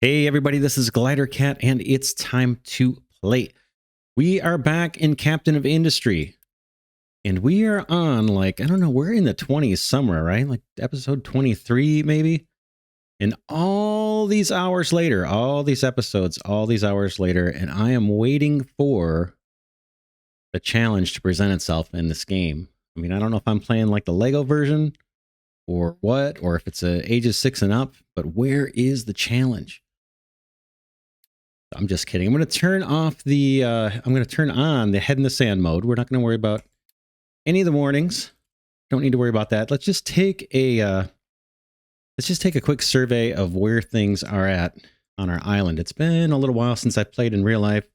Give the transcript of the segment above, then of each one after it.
Hey everybody, this is Glidercat and it's time to play. We are back in Captain of Industry and we are on like, I don't know, we're in the 20s somewhere, right? Like episode 23 maybe? And all these hours later, all these episodes, all these hours later, and I am waiting for the challenge to present itself in this game. I mean, I don't know if I'm playing like the Lego version or what, or if it's ages 6 and up, but where is the challenge? I'm just kidding. I'm going to turn off the, I'm going to turn on the head in the sand mode. We're not going to worry about any of the warnings. Don't need to worry about that. Let's just take a quick survey of where things are at on our island. It's been a little while since I played in real life.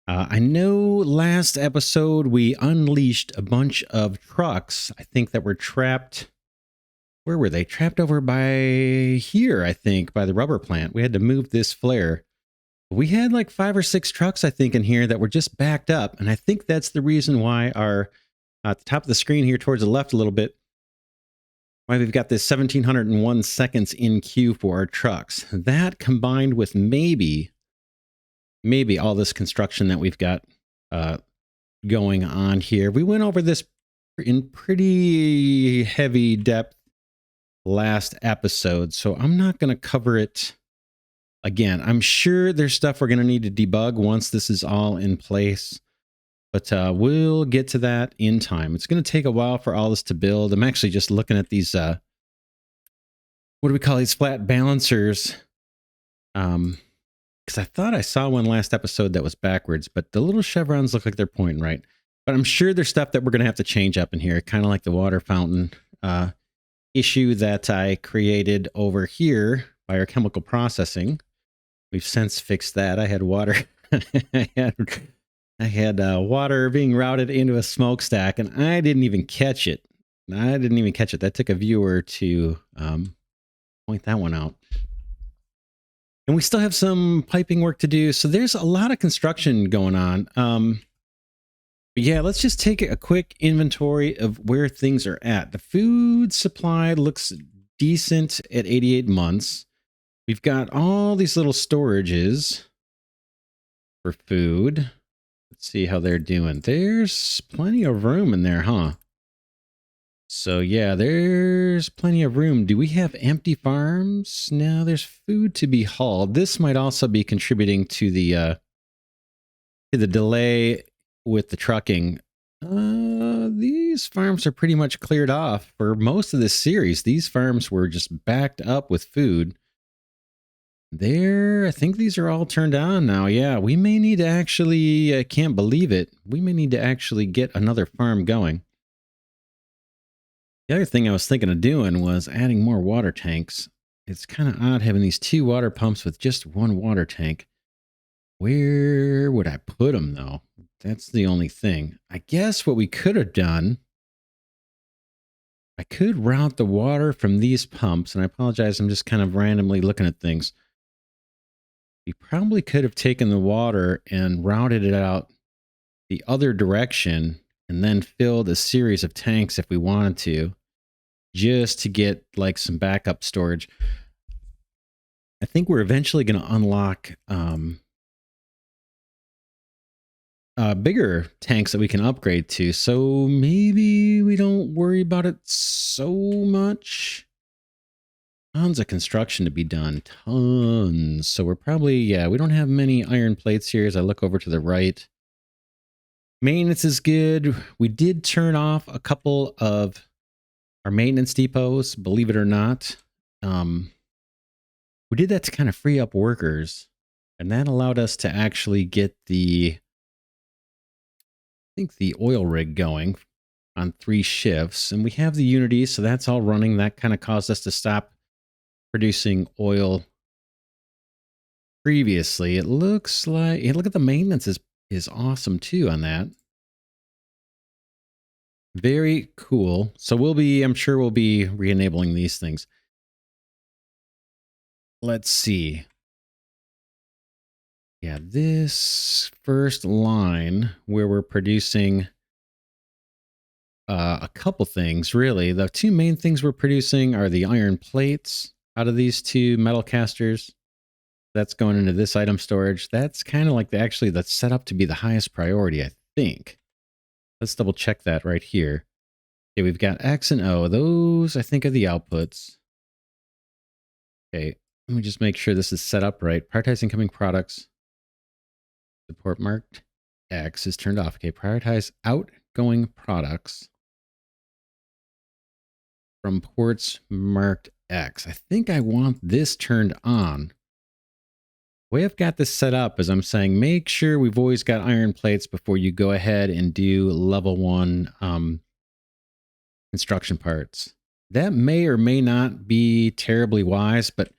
I know last episode we unleashed a bunch of trucks. I think that were trapped. Where were they? Trapped over by here, I think, by the rubber plant. We had to move this flare. We had like 5 or 6 trucks, I think, in here that were just backed up. And I think that's the reason why our, at the top of the screen here towards the left a little bit, why we've got this 1,701 seconds in queue for our trucks. That combined with maybe all this construction that we've got going on here. We went over this in pretty heavy depth last episode, so I'm not going to cover it again. I'm sure there's stuff we're going to need to debug once this is all in place, but we'll get to that in time. It's going to take a while for all this to build. I'm actually just looking at these, what do we call these, flat balancers? Because I thought I saw one last episode that was backwards, but the little chevrons look like they're pointing right. But I'm sure there's stuff that we're going to have to change up in here, kind of like the water fountain issue that I created over here by our chemical processing. We've since fixed that. I had water. I had water being routed into a smokestack, and I didn't even catch it. That took a viewer to point that one out. And we still have some piping work to do. So there's a lot of construction going on. But yeah, let's just take a quick inventory of where things are at. The food supply looks decent at 88 months. We've got all these little storages for food. Let's see how they're doing. There's plenty of room in there, huh? So yeah, there's plenty of room. Do we have empty farms? No, there's food to be hauled. This might also be contributing to the delay with the trucking. These farms are pretty much cleared off for most of this series. These farms were just backed up with food. I think these are all turned on now. Yeah, we may need to actually, I can't believe it, we may need to actually get another farm going. The other thing I was thinking of doing was adding more water tanks. It's kind of odd having these 2 water pumps with just 1 water tank. Where would I put them, though? That's the only thing. I guess what we could have done, I could route the water from these pumps, and I apologize, I'm just kind of randomly looking at things. We probably could have taken the water and routed it out the other direction and then filled a series of tanks if we wanted to, just to get like some backup storage. I think we're eventually going to unlock bigger tanks that we can upgrade to. So maybe we don't worry about it so much. Tons of construction to be done. Tons. So we're probably, yeah, we don't have many iron plates here as I look over to the right. Maintenance is good. We did turn off a couple of our maintenance depots, believe it or not. We did that to kind of free up workers, and that allowed us to actually get the oil rig going on 3 shifts, and we have the Unity, so that's all running. That kind of caused us to stop producing oil previously. It looks like, look at the maintenance is awesome too on that. Very cool. So I'm sure we'll be re-enabling these things. Let's see. Yeah, this first line where we're producing a couple things, really. The 2 main things we're producing are the iron plates out of these 2 metal casters. That's going into this item storage. That's kind of like actually that's set up to be the highest priority, I think. Let's double check that right here. Okay, we've got X and O. Those, I think, are the outputs. Okay, let me just make sure this is set up right. Prioritize incoming products. Support marked X is turned off. Okay, prioritize outgoing products from ports marked X. I think I want this turned on. The way I've got this set up is I'm saying make sure we've always got iron plates before you go ahead and do level 1 construction parts. That may or may not be terribly wise, but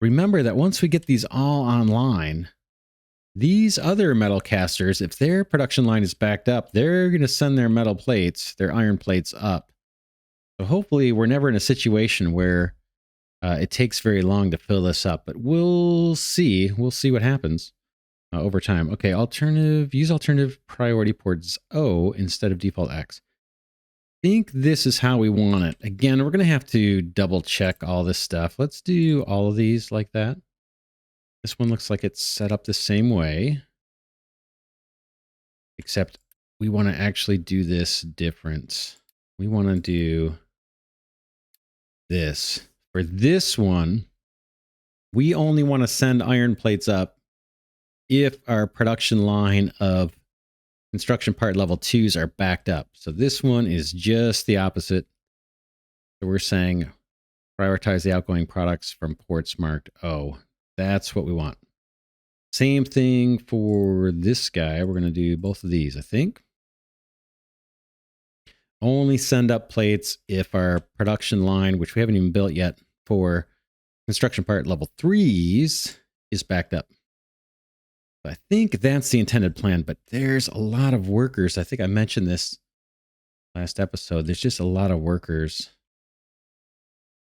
remember that once we get these all online, these other metal casters, if their production line is backed up, they're going to send their metal plates, their iron plates up. So hopefully we're never in a situation where it takes very long to fill this up, but we'll see. We'll see what happens over time. Okay, use alternative priority ports O instead of default X. I think this is how we want it. Again, we're going to have to double check all this stuff. Let's do all of these like that. This one looks like it's set up the same way, except we want to actually do this different. We want to do this. For this one, we only want to send iron plates up if our production line of construction part level 2s are backed up. So this one is just the opposite. So we're saying prioritize the outgoing products from ports marked O. That's what we want. Same thing for this guy. We're going to do both of these, I think. Only send up plates if our production line, which we haven't even built yet, for construction part level 3s is backed up. I think that's the intended plan, but there's a lot of workers. I think I mentioned this last episode. There's just a lot of workers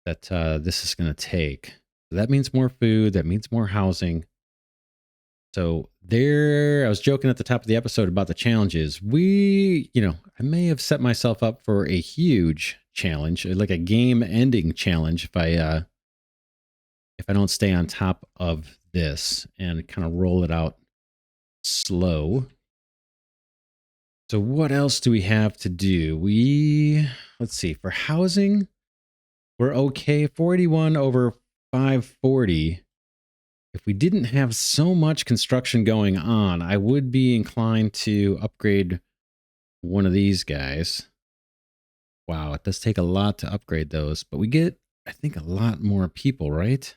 that this is going to take. So that means more food. That means more housing. So I was joking at the top of the episode about the challenges. I may have set myself up for a huge challenge, like a game-ending challenge if I don't stay on top of this and kind of roll it out slow. So what else do we have to do? Let's see, for housing, we're okay. 481 over 540. If we didn't have so much construction going on, I would be inclined to upgrade one of these guys. Wow, it does take a lot to upgrade those, but we get, I think, a lot more people, right?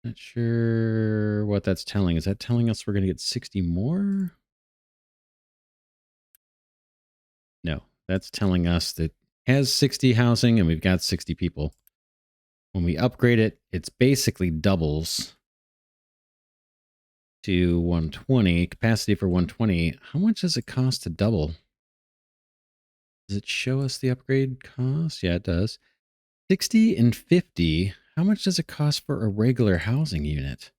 Not sure what that's telling. Is that telling us we're going to get 60 more? No, that's telling us that it has 60 housing and we've got 60 people. When we upgrade it, it's basically doubles to 120. Capacity for 120. How much does it cost to double? Does it show us the upgrade cost? Yeah, it does. 60 and 50. How much does it cost for a regular housing unit?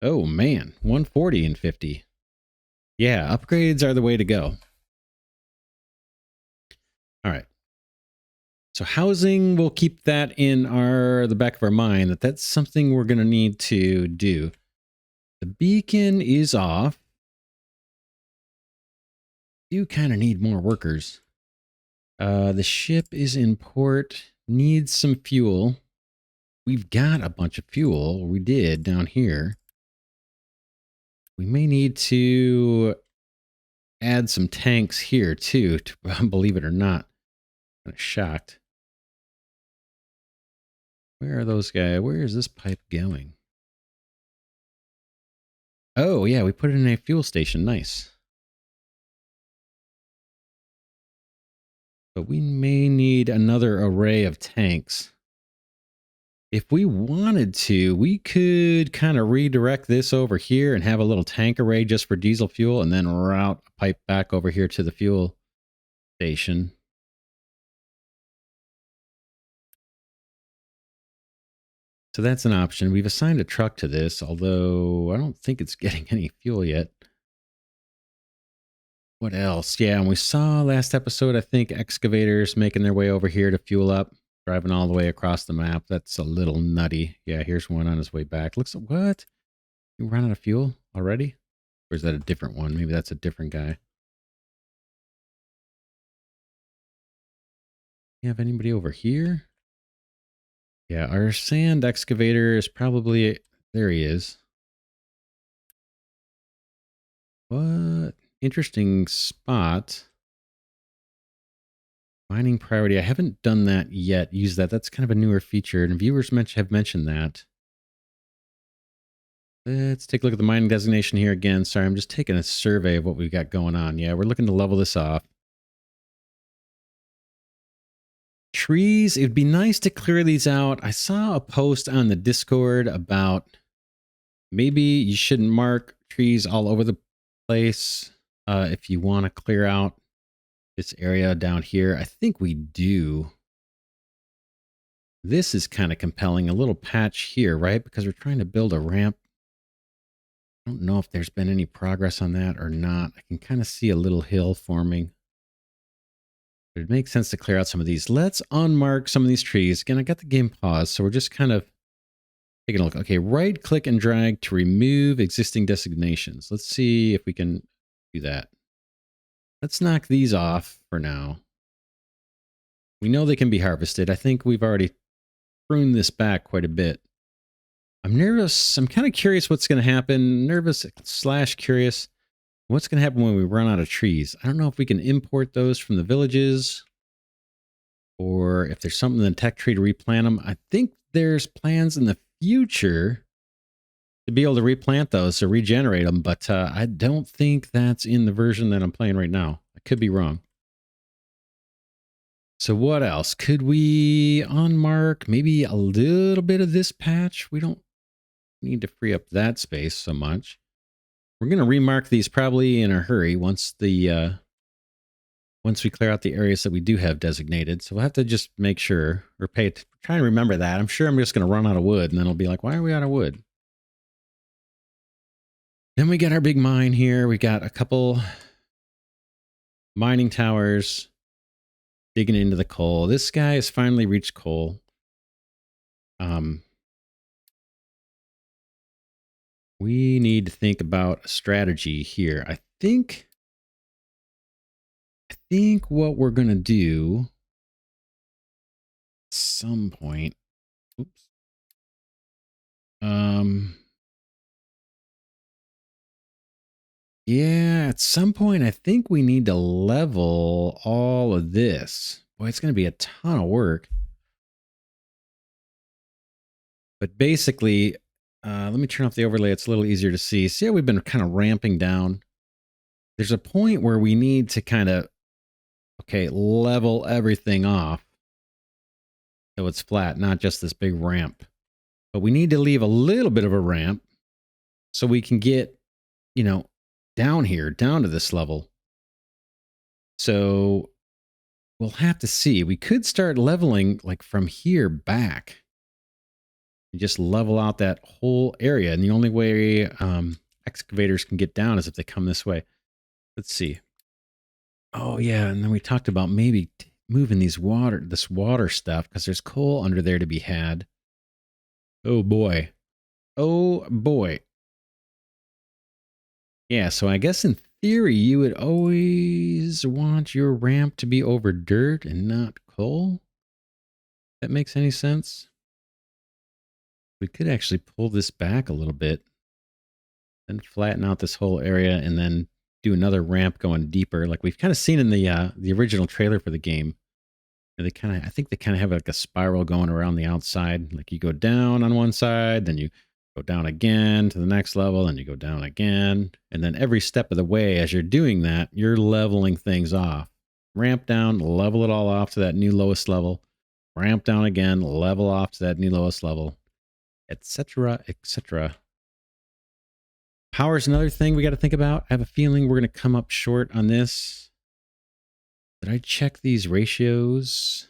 Oh man, 140 and 50. Yeah, upgrades are the way to go. All right. So housing, we'll keep that in the back of our mind that that's something we're going to need to do. The beacon is off. Do kind of need more workers. The ship is in port, needs some fuel. We've got a bunch of fuel. We did down here. We may need to add some tanks here too, believe it or not. I'm kind of shocked. Where are those guys? Where is this pipe going? Oh, yeah, we put it in a fuel station. Nice. But we may need another array of tanks. If we wanted to, we could kind of redirect this over here and have a little tank array just for diesel fuel and then route a pipe back over here to the fuel station. So that's an option. We've assigned a truck to this, although I don't think it's getting any fuel yet. What else? Yeah, and we saw last episode, I think, excavators making their way over here to fuel up, driving all the way across the map. That's a little nutty. Yeah, here's one on his way back. Looks, what? You run out of fuel already? Or is that a different one? Maybe that's a different guy. You have anybody over here? Yeah, our sand excavator is probably... There he is. What? Interesting spot. Mining priority. I haven't done that yet. Use that. That's kind of a newer feature, and viewers have mentioned that. Let's take a look at the mining designation here again. Sorry, I'm just taking a survey of what we've got going on. Yeah, we're looking to level this off. Trees, it'd be nice to clear these out. I saw a post on the Discord about maybe you shouldn't mark trees all over the place if you want to clear out this area down here. I think we do. This is kind of compelling, a little patch here, right? Because we're trying to build a ramp. I don't know if there's been any progress on that or not. I can kind of see a little hill forming. It makes sense to clear out some of these. Let's unmark some of these trees. Again, I got the game paused, so we're just kind of taking a look. Okay, right click and drag to remove existing designations. Let's see if we can do that. Let's knock these off for now. We know they can be harvested. I think we've already pruned this back quite a bit. I'm nervous. I'm kind of curious what's going to happen. Nervous / curious. What's going to happen when we run out of trees? I don't know if we can import those from the villages or if there's something in the tech tree to replant them. I think there's plans in the future to be able to replant those, to regenerate them, but I don't think that's in the version that I'm playing right now. I could be wrong. So what else? Could we unmark maybe a little bit of this patch? We don't need to free up that space so much. We're going to remark these probably in a hurry once the once we clear out the areas that we do have designated. So we'll have to just make sure or try and remember that. I'm sure I'm just going to run out of wood and then it'll be like, why are we out of wood? Then we got our big mine here. We got a couple mining towers digging into the coal. This guy has finally reached coal. We need to think about a strategy here. I think what we're going to do at some point, oops. Yeah, at some point, I think we need to level all of this. Boy, it's going to be a ton of work. But basically, let me turn off the overlay. It's a little easier to see. See how we've been kind of ramping down? There's a point where we need to kind of, okay, level everything off so it's flat, not just this big ramp. But we need to leave a little bit of a ramp so we can get, you know, down here, down to this level. So we'll have to see. We could start leveling like from here back. And just level out that whole area. And the only way excavators can get down is if they come this way. Let's see. Oh, yeah. And then we talked about maybe moving this water stuff because there's coal under there to be had. Oh, boy. Oh, boy. Yeah, so I guess in theory, you would always want your ramp to be over dirt and not coal. That makes any sense? We could actually pull this back a little bit and flatten out this whole area and then do another ramp going deeper. Like we've kind of seen in the original trailer for the game. They kind of, I think they kind of have like a spiral going around the outside. Like you go down on one side, then you go down again to the next level, and you go down again. And then every step of the way, as you're doing that, you're leveling things off. Ramp down, level it all off to that new lowest level. Ramp down again, level off to that new lowest level, etc., etc. Power is another thing we got to think about. I have a feeling we're going to come up short on this. Did I check these ratios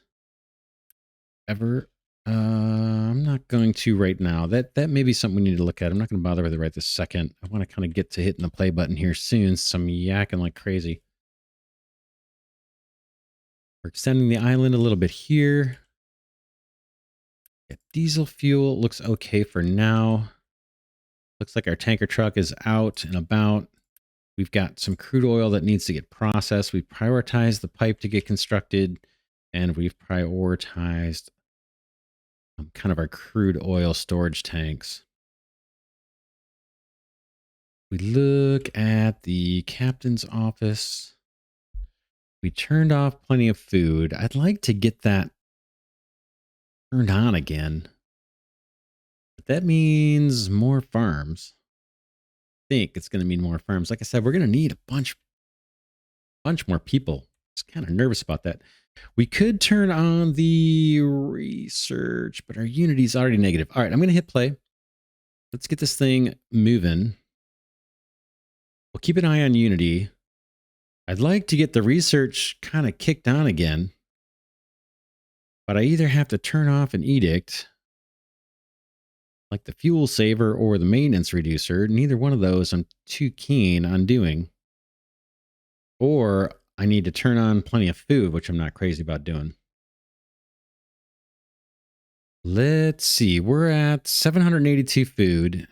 ever? I'm not going to right now. That may be something we need to look at. I'm not going to bother with it right this second. I want to kind of get to hitting the play button here soon. So I'm yakking like crazy. We're extending the island a little bit here. Yeah, diesel fuel looks okay for now. Looks like our tanker truck is out and about. We've got some crude oil that needs to get processed. We prioritized the pipe to get constructed, and we've prioritized kind of our crude oil storage tanks. We look at the captain's office. We turned off plenty of food. I'd like to get that turned on again. But that means more farms. I think it's going to mean more farms. Like I said, we're going to need a bunch more people. Just kind of nervous about that. We could turn on the research, but our Unity's already negative. All right, I'm going to hit play. Let's get this thing moving. We'll keep an eye on Unity. I'd like to get the research kind of kicked on again, but I either have to turn off an edict, like the fuel saver or the maintenance reducer. Neither one of those I'm too keen on doing. Or I need to turn on plenty of food, which I'm not crazy about doing. Let's see. We're at 782 food.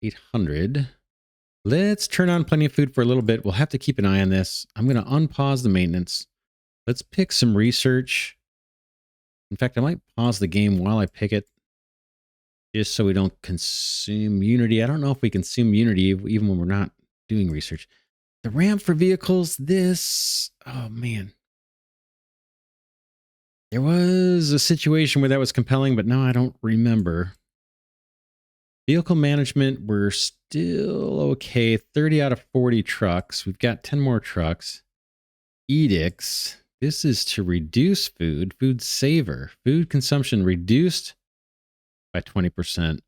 800. Let's turn on plenty of food for a little bit. We'll have to keep an eye on this. I'm going to unpause the maintenance. Let's pick some research. In fact, I might pause the game while I pick it, just so we don't consume Unity. I don't know if we consume Unity even when we're not doing research. The ramp for vehicles, this, oh man. There was a situation where that was compelling, but now I don't remember. Vehicle management, we're still okay. 30 out of 40 trucks. We've got 10 more trucks. Edicts. This is to reduce food. Food saver. Food consumption reduced by 20%.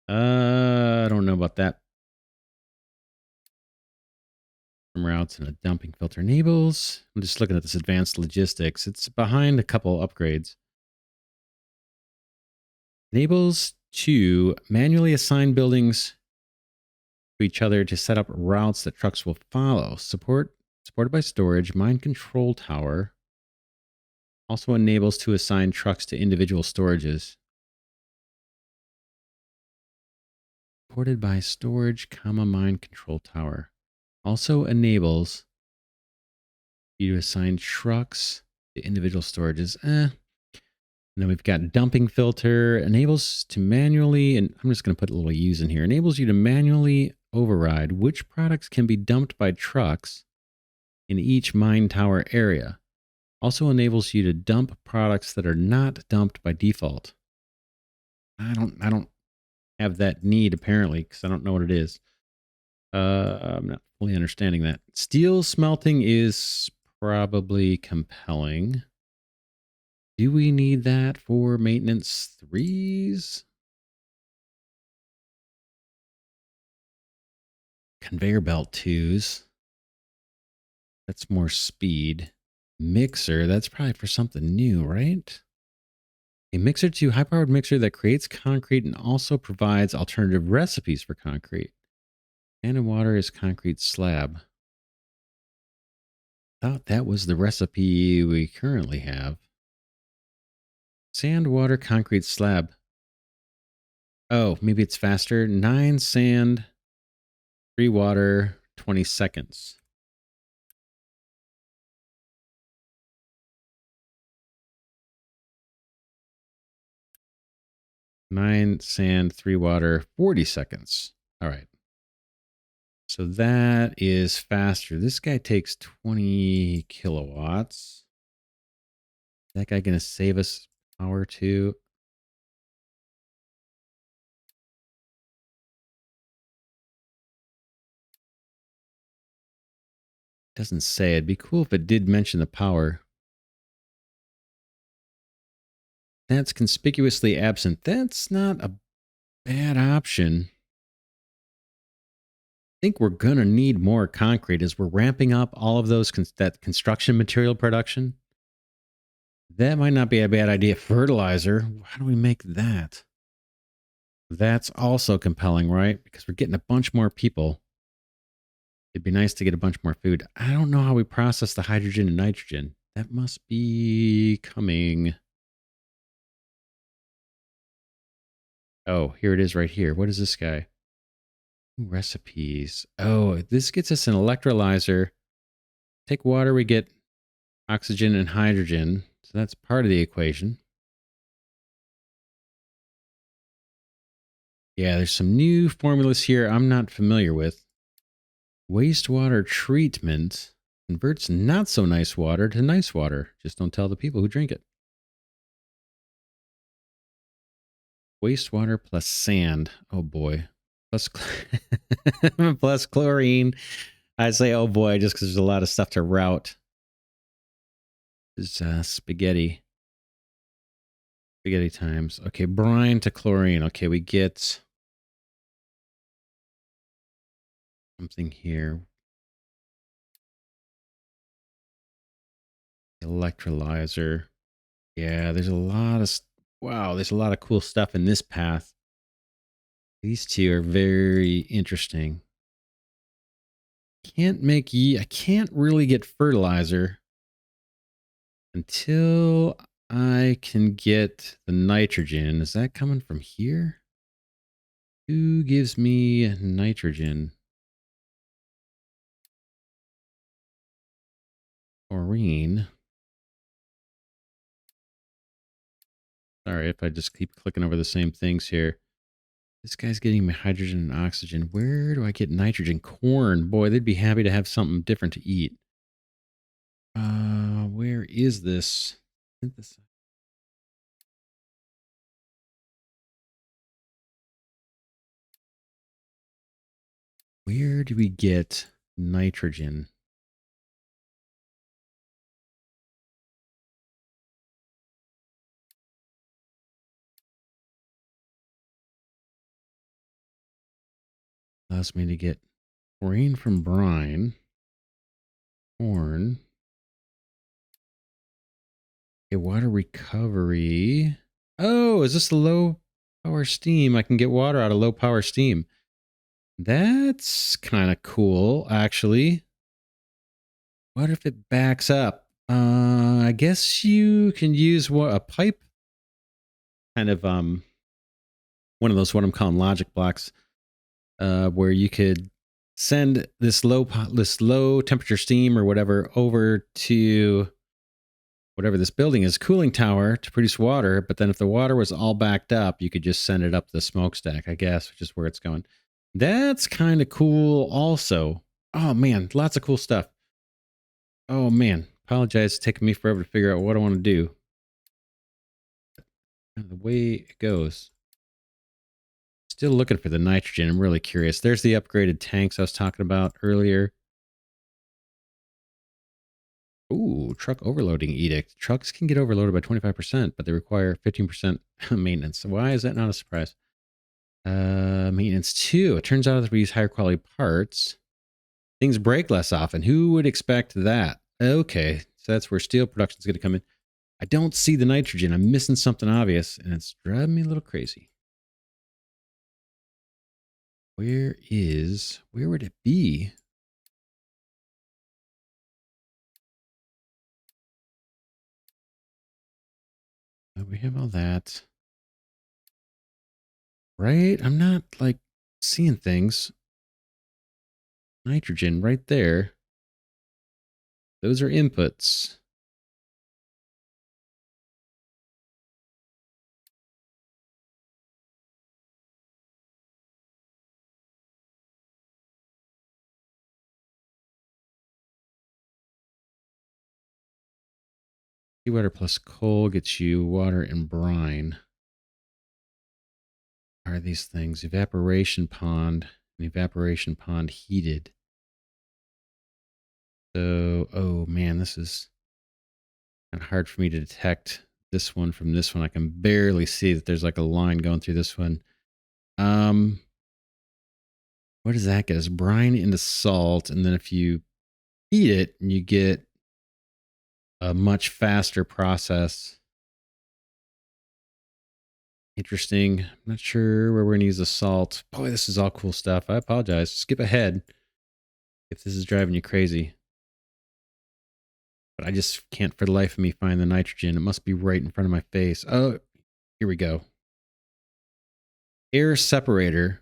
I don't know about that. Routes and a dumping filter enables. I'm just looking at this advanced logistics. It's behind a couple upgrades. Enables to manually assign buildings to each other to set up routes that trucks will follow. Supported by storage. Mine control tower. Also enables to assign trucks to individual storages. Supported by storage, mine control tower. Also enables you to assign trucks to individual storages. And then we've got dumping filter. Enables to manually, and I'm just going to put a little use in here. Enables you to manually override which products can be dumped by trucks in each mine tower area. Also enables you to dump products that are not dumped by default. I don't have that need apparently because I don't know what it is. I'm not fully understanding that. Steel smelting is probably compelling. Do we need that for maintenance 3s? Conveyor belt 2s. That's more speed. Mixer, that's probably for something new, right? A mixer 2, high-powered mixer that creates concrete and also provides alternative recipes for concrete. Sand and water is concrete slab. Thought that was the recipe we currently have. Sand, water, concrete slab. Oh, maybe it's faster. 9 sand, 3 water, 20 seconds. Nine sand, 3 water, 40 seconds. All right. So that is faster. This guy takes 20 kilowatts. Is that guy going to save us power too? Doesn't say. It'd be cool if it did mention the power. That's conspicuously absent. That's not a bad option. I think we're going to need more concrete as we're ramping up all of those that construction material production. That might not be a bad idea. Fertilizer. How do we make that? That's also compelling, right? Because we're getting a bunch more people. It'd be nice to get a bunch more food. I don't know how we process the hydrogen and nitrogen. That must be coming. Oh, here it is right here. What is this guy? Ooh, recipes. Oh, this gets us an electrolyzer. Take water, we get oxygen and hydrogen. So that's part of the equation. Yeah, there's some new formulas here I'm not familiar with. Wastewater treatment converts not so nice water to nice water. Just don't tell the people who drink it. Wastewater plus sand. Oh boy. Plus, plus chlorine. I say, oh boy, just because there's a lot of stuff to route. Is spaghetti. Spaghetti times. Okay, brine to chlorine. Okay, we get something here. Electrolyzer. Yeah, there's a lot of... Wow, there's a lot of cool stuff in this path. These two are very interesting. I can't really get fertilizer until I can get the nitrogen. Is that coming from here? Who gives me nitrogen? Chlorine. Sorry if I just keep clicking over the same things here. This guy's getting me hydrogen and oxygen. Where do I get nitrogen? Corn. Boy, they'd be happy to have something different to eat. Where is this? Synthesize. Where do we get nitrogen? Allows me to get chlorine from brine, corn. Okay, water recovery. Oh, is this the low power steam? I can get water out of low power steam. That's kind of cool, actually. What if it backs up? I guess you can use a pipe, kind of one of those what I'm calling logic blocks, where you could send this low temperature steam or whatever over to whatever this building is, cooling tower, to produce water. But then if the water was all backed up, you could just send it up the smokestack, I guess, which is where it's going. That's kind of cool also. Oh man, lots of cool stuff. Oh man, apologize. It's taking me forever to figure out what I want to do. The way it goes. Still looking for the nitrogen. I'm really curious. There's the upgraded tanks I was talking about earlier. Ooh, truck overloading edict. Trucks can get overloaded by 25%, but they require 15% maintenance. So why is that not a surprise? Maintenance 2. It turns out that we use higher quality parts, things break less often. Who would expect that? Okay, so that's where steel production is going to come in. I don't see the nitrogen. I'm missing something obvious, and it's driving me a little crazy. Where would it be? We have all that. Right? I'm not like seeing things. Nitrogen right there. Those are inputs. Seawater plus coal gets you water and brine. What are these things? Evaporation pond. An evaporation pond heated. So, oh man, this is kind of hard for me to detect this one from this one. I can barely see that there's like a line going through this one. What does that get us? Brine into salt, and then if you heat it, you get a much faster process. Interesting. I'm not sure where we're going to use the salt. Boy, this is all cool stuff. I apologize. Skip ahead. if this is driving you crazy. But I just can't for the life of me find the nitrogen. It must be right in front of my face. Oh, here we go. Air separator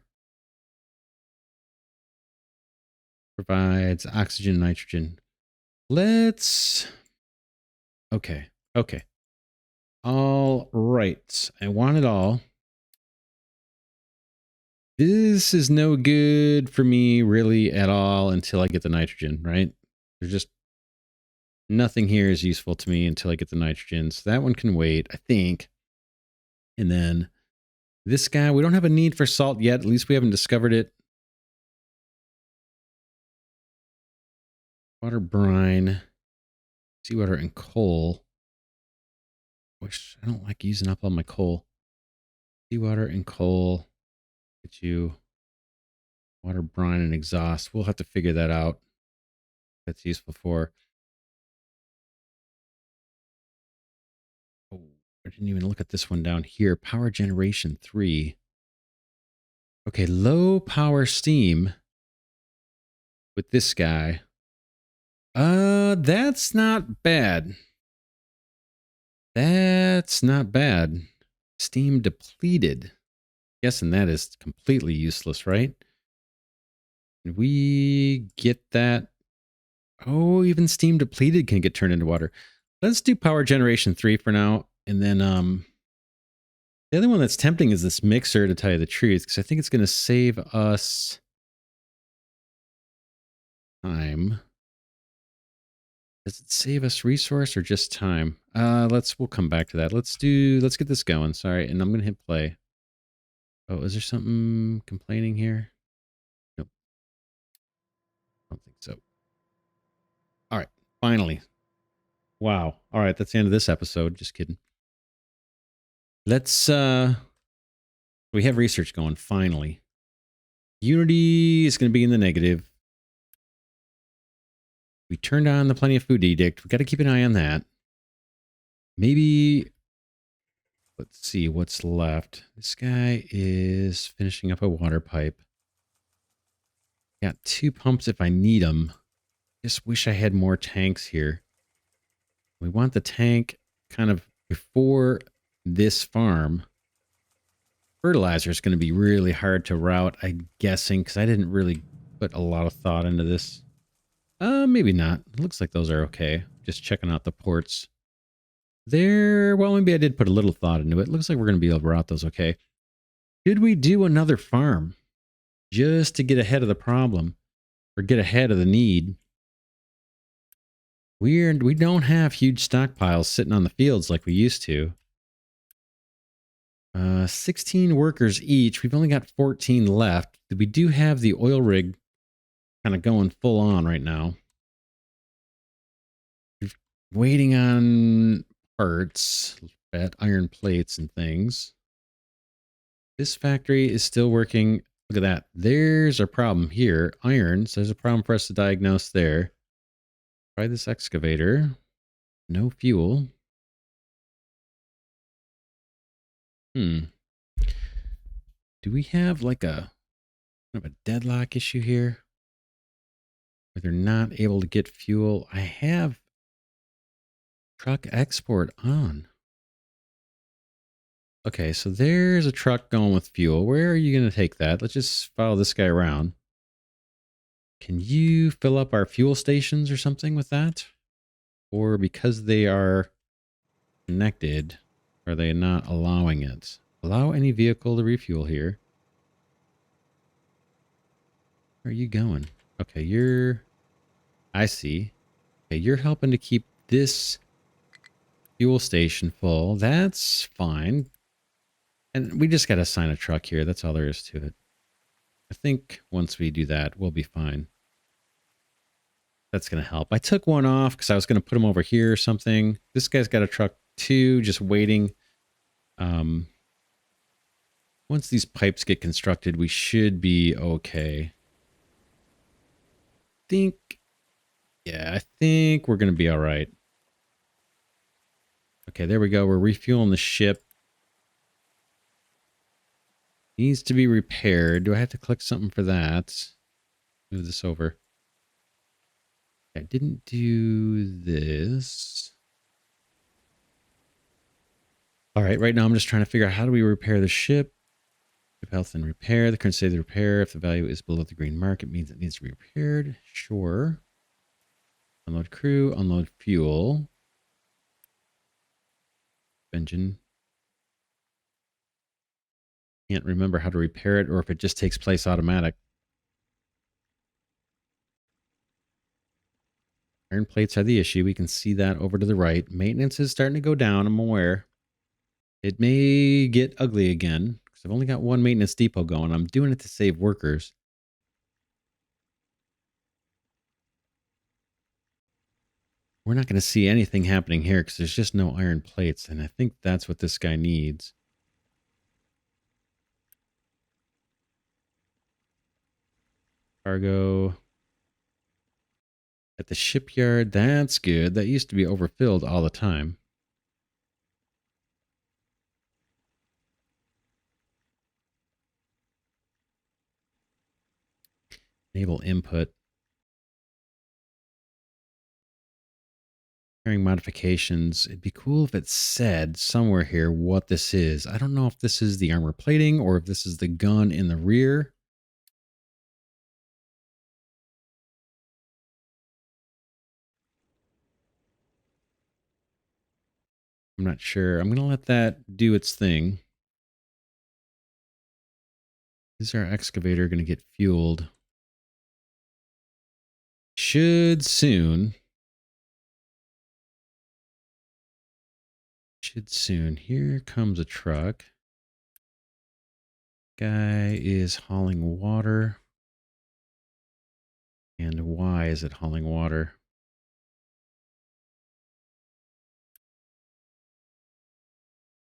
provides oxygen and nitrogen. Let's... Okay. Okay. All right. I want it all. This is no good for me really at all until I get the nitrogen, right? There's just nothing here is useful to me until I get the nitrogen. So that one can wait, I think. And then this guy, we don't have a need for salt yet. At least we haven't discovered it. Water, brine, seawater, and coal. Which I don't like using up all my coal. Seawater and coal. Get you water, brine, and exhaust. We'll have to figure that out. That's useful for. Oh, I didn't even look at this one down here. Power generation 3. Okay, low power steam with this guy. That's not bad. That's not bad. Steam depleted. Guessing that is completely useless, right? Can we get that? Oh, even steam depleted can get turned into water. Let's do power generation 3 for now. And then the other one that's tempting is this mixer, to tell you the truth, because I think it's going to save us time. Does it save us resource or just time? We'll come back to that. Let's get this going. Sorry. And I'm going to hit play. Oh, is there something complaining here? Nope. I don't think so. All right. Finally. Wow. All right. That's the end of this episode. Just kidding. Let's, we have research going. Finally. Unity is going to be in the negative. We turned on the plenty of food edict. We got to keep an eye on that. Maybe, let's see what's left. This guy is finishing up a water pipe. Got 2 pumps if I need them. Just wish I had more tanks here. We want the tank kind of before this farm. Fertilizer is going to be really hard to route, I'm guessing, because I didn't really put a lot of thought into this. Maybe not. It looks like those are okay. Just checking out the ports. Well, maybe I did put a little thought into it. Looks like we're going to be able to route those okay. Should we do another farm just to get ahead of the problem or get ahead of the need? We don't have huge stockpiles sitting on the fields like we used to. 16 workers each. We've only got 14 left. We do have the oil rig kind of going full on right now. We're waiting on parts, iron plates and things. This factory is still working. Look at that. There's a problem here. Iron. So there's a problem for us to diagnose there. Try this excavator. No fuel. Do we have like a kind of a deadlock issue here? Where they're not able to get fuel? I have truck export on. Okay, so there's a truck going with fuel. Where are you going to take that? Let's just follow this guy around. Can you fill up our fuel stations or something with that? Or because they are connected, are they not allowing it? Allow any vehicle to refuel here. Where are you going? Okay, I see. Okay, you're helping to keep this fuel station full. That's fine. And we just got to assign a truck here. That's all there is to it. I think once we do that, we'll be fine. That's going to help. I took one off because I was going to put him over here or something. This guy's got a truck too, just waiting. Once these pipes get constructed, we should be okay. I think we're going to be all right. Okay, there we go. We're refueling the ship. Needs to be repaired. Do I have to click something for that? Move this over. I didn't do this. All right, right now I'm just trying to figure out how do we repair the ship. Ship health and repair. The current state of the repair. If the value is below the green mark, it means it needs to be repaired. Sure. Unload crew, unload fuel. Engine. Can't remember how to repair it or if it just takes place automatic. Iron plates are the issue. We can see that over to the right. Maintenance is starting to go down. I'm aware. It may get ugly again because I've only got one maintenance depot going. I'm doing it to save workers. We're not going to see anything happening here because there's just no iron plates. And I think that's what this guy needs. Cargo. At the shipyard. That's good. That used to be overfilled all the time. Naval input. Modifications. It'd be cool if it said somewhere here what this is. I don't know if this is the armor plating or if this is the gun in the rear. I'm not sure. I'm going to let that do its thing. Is our excavator going to get fueled? Should soon. Should soon. Here comes a truck. Guy is hauling water. And why is it hauling water?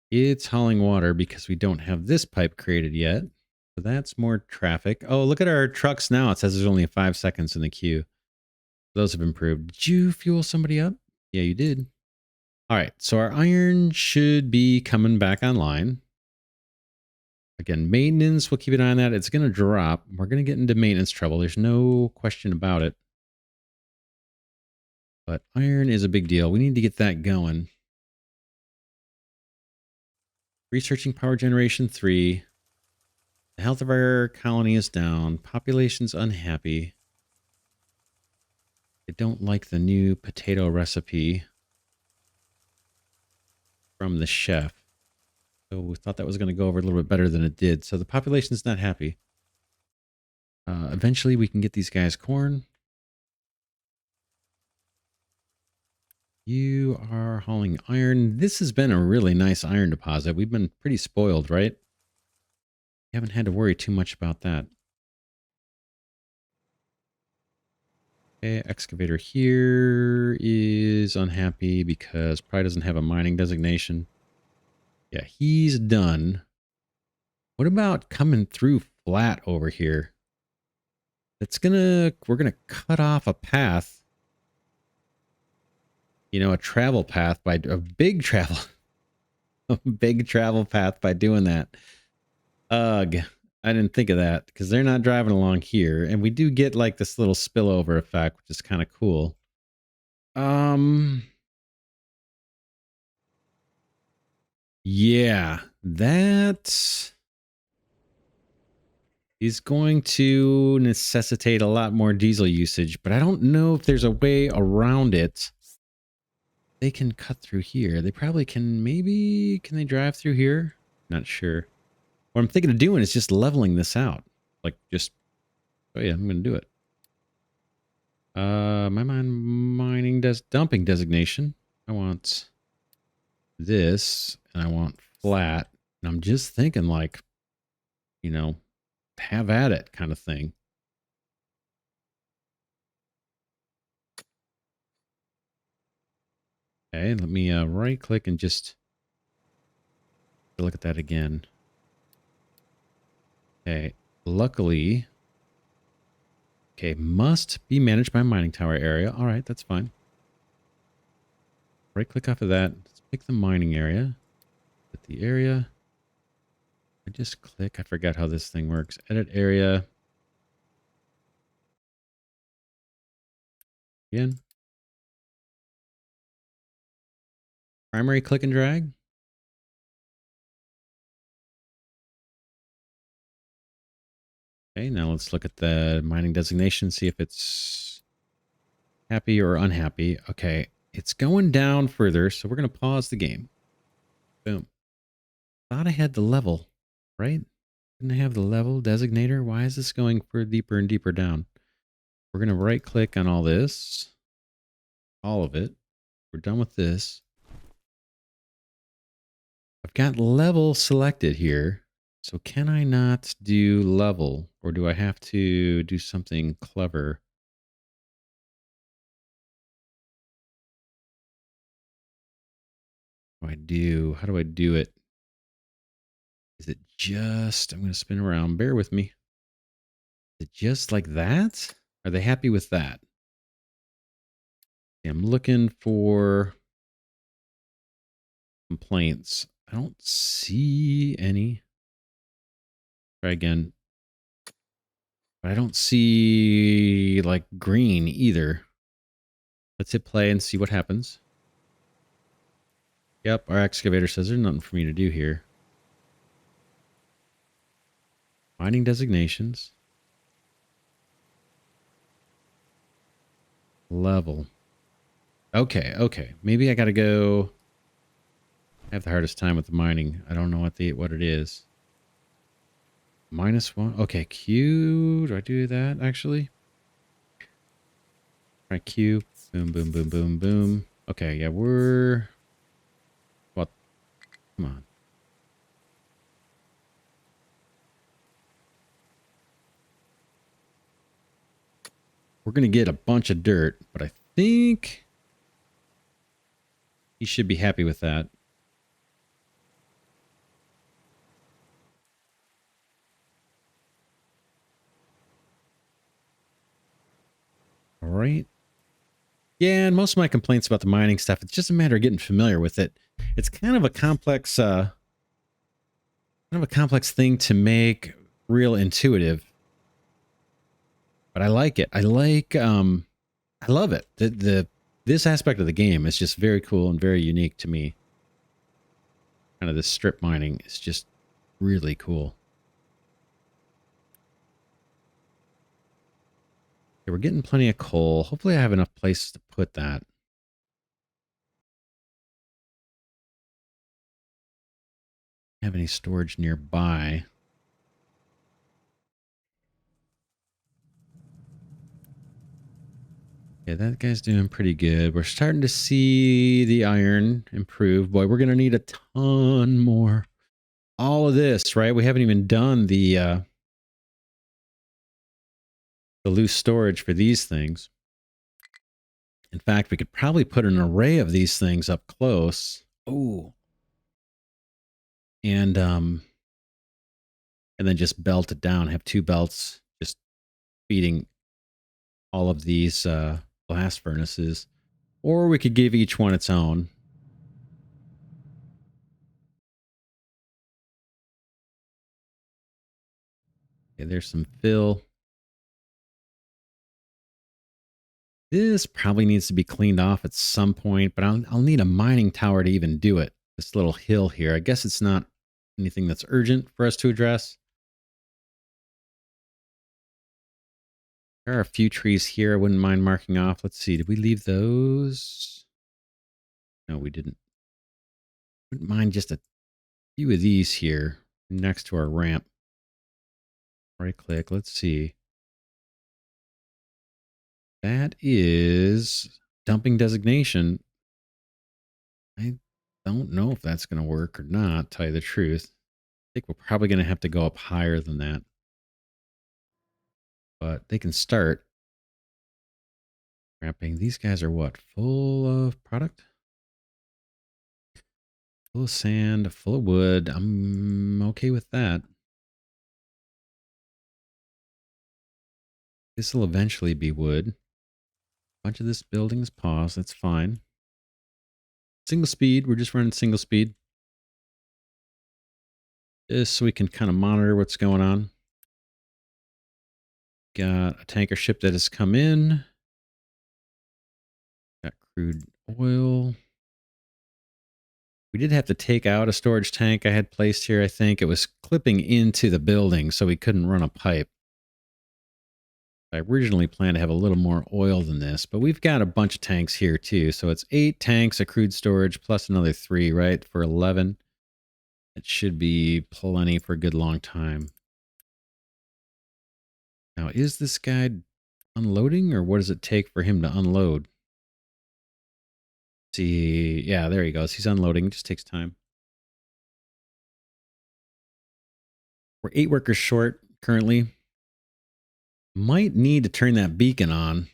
It's hauling water because we don't have this pipe created yet. So that's more traffic. Oh, look at our trucks now. It says there's only 5 seconds in the queue. Those have improved. Did you fuel somebody up? Yeah, you did. All right. So our iron should be coming back online. Again, maintenance, we'll keep an eye on that. It's going to drop. We're going to get into maintenance trouble. There's no question about it. But iron is a big deal. We need to get that going. Researching power generation 3. The health of our colony is down. Population's unhappy. I don't like the new potato recipe from the chef. So we thought that was going to go over a little bit better than it did. So the population's not happy. Eventually we can get these guys corn. You are hauling iron. This has been a really nice iron deposit. We've been pretty spoiled, right? We haven't had to worry too much about that. Okay, excavator here is unhappy because probably doesn't have a mining designation. Yeah, he's done. What about coming through flat over here? We're gonna cut off a path. You know, a travel path by a big travel, a big travel path by doing that. Ugh, I didn't think of that because they're not driving along here, and we do get like this little spillover effect, which is kind of cool. Yeah, that is going to necessitate a lot more diesel usage, but I don't know if there's a way around it. They can cut through here. They probably can. Maybe can they drive through here? Not sure. What I'm thinking of doing is just leveling this out. Like just, oh yeah, I'm going to do it. My mining dumping designation. I want this and I want flat. And I'm just thinking like, you know, have at it kind of thing. Okay, let me right click and just look at that again. Okay, luckily, okay, must be managed by mining tower area. All right, that's fine. Right click off of that. Let's pick the mining area. Put the area. I just click. I forgot how this thing works. Edit area. Again. Primary click and drag. Okay, now let's look at the mining designation, see if it's happy or unhappy. Okay, it's going down further, so we're going to pause the game. Boom. Thought I had the level, right? Didn't I have the level designator? Why is this going for deeper and deeper down? We're going to right click on all this. All of it. We're done with this. I've got level selected here. So can I not do level, or do I have to do something clever? What do I do? How do I do it? Is it just, I'm going to spin around. Bear with me. Is it just like that? Are they happy with that? I'm looking for complaints. I don't see any. Try again. But I don't see like green either. Let's hit play and see what happens. Yep, our excavator says there's nothing for me to do here. Mining designations. Level. Okay, okay. Maybe I gotta go. I have the hardest time with the mining. I don't know what it is. -1. Okay, Q. Do I do that actually? Try Q. Boom, boom, boom, boom, boom. Okay, yeah, we're. What? Come on. We're gonna get a bunch of dirt, but I think he should be happy with that. All right. Yeah, and most of my complaints about the mining stuff, it's just a matter of getting familiar with it. It's kind of a complex thing to make real intuitive. But I like it. I love it. This aspect of the game is just very cool and very unique to me. Kind of this strip mining is just really cool. Okay, we're getting plenty of coal. Hopefully I have enough places to put that. Have any storage nearby? Yeah, that guy's doing pretty good. We're starting to see the iron improve. Boy, we're going to need a ton more. All of this, right? We haven't even done the loose storage for these things. In fact, we could probably put an array of these things up close. Oh. And then just belt it down. Have two belts just feeding all of these blast furnaces. Or we could give each one its own. Okay, there's some fill. This probably needs to be cleaned off at some point, but I'll need a mining tower to even do it. This little hill here. I guess it's not anything that's urgent for us to address. There are a few trees here I wouldn't mind marking off. Let's see. Did we leave those? No, we didn't. Wouldn't mind just a few of these here next to our ramp. Right click. Let's see. That is dumping designation. I don't know if that's going to work or not, tell you the truth. I think we're probably going to have to go up higher than that. But they can start. Wrapping. These guys are what? Full of product? Full of sand, full of wood. I'm okay with that. This will eventually be wood. A bunch of this building is paused. That's fine. Single speed. We're just running single speed. Just so we can kind of monitor what's going on. Got a tanker ship that has come in. Crude oil. We did have to take out a storage tank I had placed here, I think. It was clipping into the building, so we couldn't run a pipe. I originally planned to have a little more oil than this, but we've got a bunch of tanks here too. So it's 8 tanks of crude storage plus another 3, right? For 11. It should be plenty for a good long time. Now, is this guy unloading, or what does it take for him to unload? See, yeah, there he goes. He's unloading. It just takes time. We're 8 workers short currently. Might need to turn that beacon on.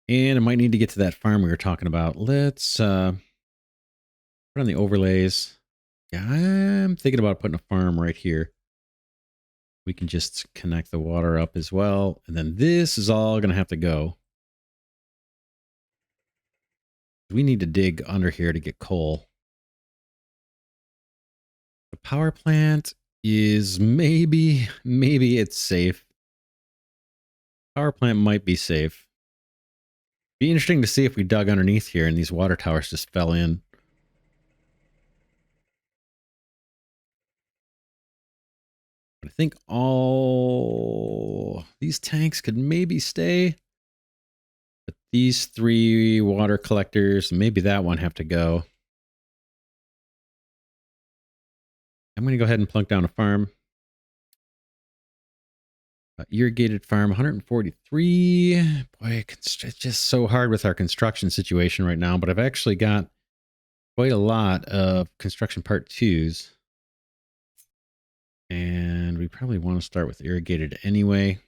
And I might need to get to that farm we were talking about. Let's put on the overlays. Yeah, I'm thinking about putting a farm right here. We can just connect the water up as well. And then this is all going to have to go. We need to dig under here to get coal. The power plant is maybe it's safe. Power plant might be safe. Be interesting to see if we dug underneath here and these water towers just fell in. But I think all these tanks could maybe stay. But these 3 water collectors, maybe that one have to go. I'm going to go ahead and plunk down a farm. Irrigated farm, 143. Boy, it's just so hard with our construction situation right now, but I've actually got quite a lot of construction part 2s. And we probably want to start with irrigated anyway.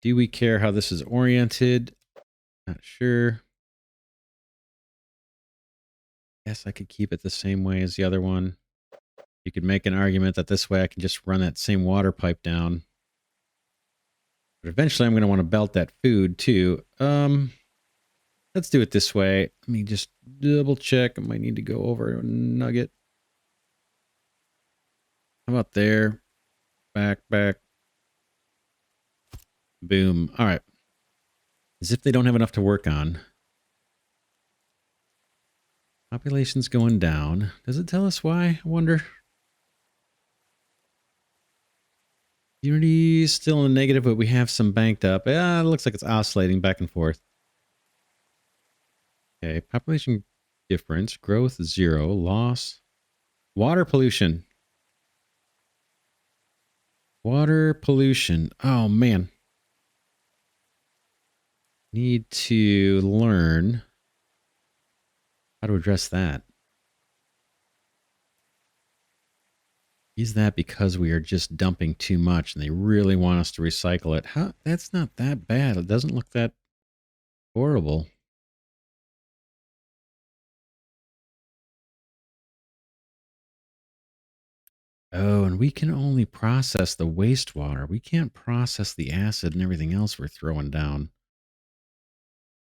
Do we care how this is oriented? Not sure. Guess I could keep it the same way as the other one. You could make an argument that this way I can just run that same water pipe down. But eventually I'm going to want to belt that food too. Let's do it this way. Let me just double check. I might need to go over a nugget. How about there? Back. Boom. All right. As if they don't have enough to work on. Population's going down. Does it tell us why? I wonder. Unity is still in the negative, but we have some banked up. It looks like it's oscillating back and forth. Okay, population difference. Growth 0. Loss. Water pollution. Water pollution. Oh, man. Need to learn how to address that. Is that because we are just dumping too much and they really want us to recycle it? That's not that bad. It doesn't look that horrible. Oh, and we can only process the wastewater. We can't process the acid and everything else we're throwing down.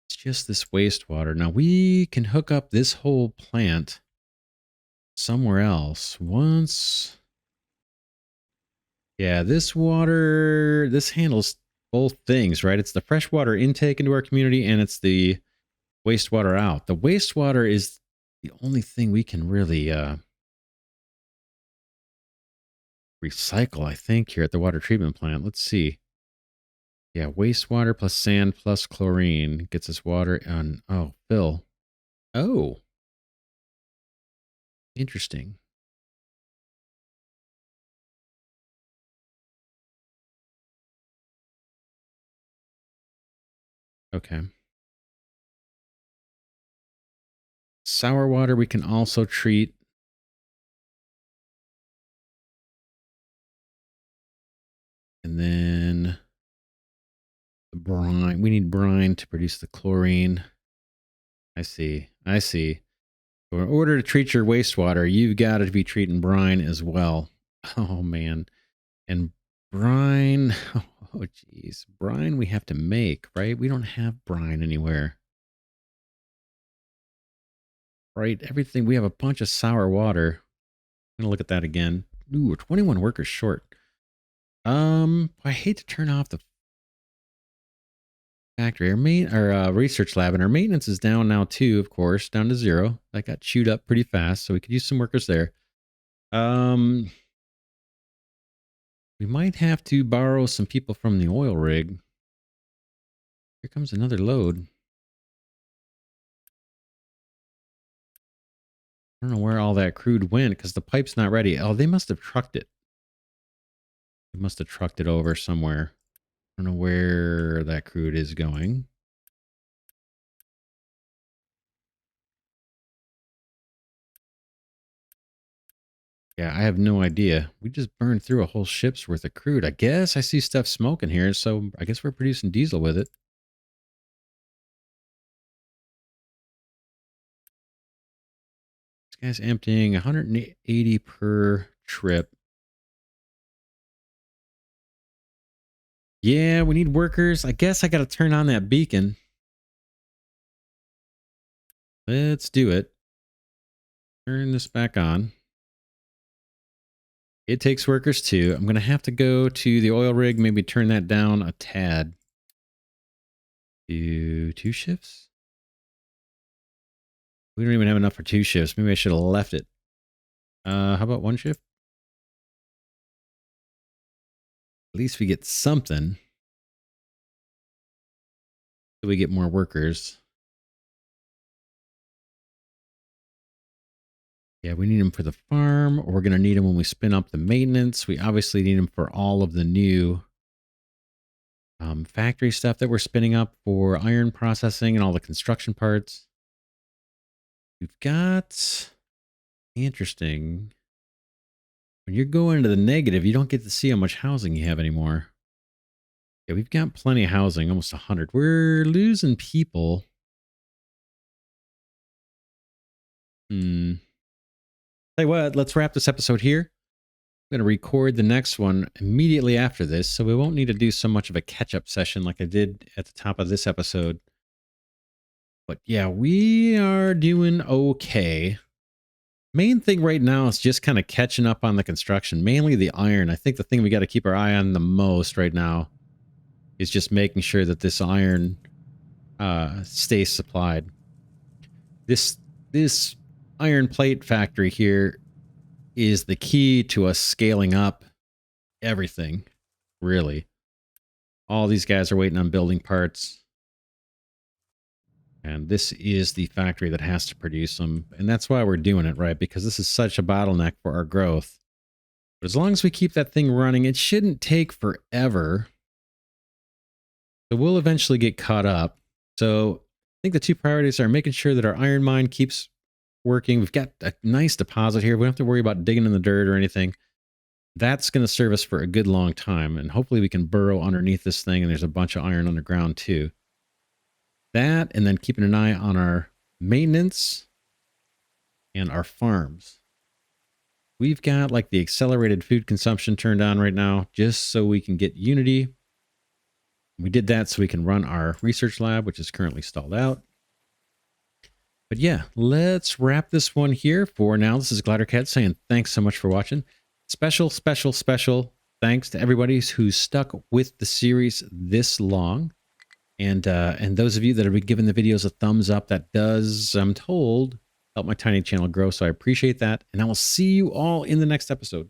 It's just this wastewater. Now we can hook up this whole plant somewhere else once. Yeah, this water, this handles both things, right? It's the freshwater intake into our community and it's the wastewater out. The wastewater is the only thing we can really recycle, I think, here at the water treatment plant. Let's see. Yeah, wastewater plus sand plus chlorine gets us water on, oh, fill. Oh, interesting. Okay. Sour water we can also treat. And then the brine. We need brine to produce the chlorine. I see. So in order to treat your wastewater, you've got to be treating brine as well. Oh, man. And brine. Oh, geez. Brine we have to make, right? We don't have brine anywhere. Right? Everything. We have a bunch of sour water. I'm going to look at that again. Ooh, we're 21 workers short. I hate to turn off the factory. Our research lab and our maintenance is down now too, of course, down to 0. That got chewed up pretty fast, so we could use some workers there. We might have to borrow some people from the oil rig. Here comes another load. I don't know where all that crude went because the pipe's not ready. Oh, they must have trucked it. They must have trucked it over somewhere. I don't know where that crude is going. Yeah, I have no idea. We just burned through a whole ship's worth of crude. I guess I see stuff smoking here, so I guess we're producing diesel with it. This guy's emptying 180 per trip. Yeah, we need workers. I guess I got to turn on that beacon. Let's do it. Turn this back on. It takes workers too. I'm going to have to go to the oil rig, maybe turn that down a tad. Do 2 shifts? We don't even have enough for 2 shifts. Maybe I should have left it. How about 1 shift? At least we get something. So we get more workers. Yeah, we need them for the farm, or we're going to need them when we spin up the maintenance. We obviously need them for all of the new factory stuff that we're spinning up for iron processing and all the construction parts. We've got... Interesting. When you're going into the negative, you don't get to see how much housing you have anymore. Yeah, we've got plenty of housing, almost 100. We're losing people. Tell you what, let's wrap this episode here. I'm going to record the next one immediately after this, so we won't need to do so much of a catch-up session like I did at the top of this episode. But yeah, we are doing okay. Main thing right now is just kind of catching up on the construction, mainly the iron. I think the thing we got to keep our eye on the most right now is just making sure that this iron stays supplied. This iron plate factory here is the key to us scaling up everything, really. All these guys are waiting on building parts. And this is the factory that has to produce them. And that's why we're doing it, right? Because this is such a bottleneck for our growth. But as long as we keep that thing running, it shouldn't take forever. So we'll eventually get caught up. So I think the 2 priorities are making sure that our iron mine keeps working. We've got a nice deposit here. We don't have to worry about digging in the dirt or anything. That's going to serve us for a good long time. And hopefully we can burrow underneath this thing. And there's a bunch of iron underground too. That, and then keeping an eye on our maintenance and our farms. We've got like the accelerated food consumption turned on right now, just so we can get Unity. We did that so we can run our research lab, which is currently stalled out. But yeah, let's wrap this one here for now. This is Glidercat saying thanks so much for watching. Special thanks to everybody who's stuck with the series this long. And those of you that have been giving the videos a thumbs up, that does, I'm told, help my tiny channel grow. So I appreciate that. And I will see you all in the next episode.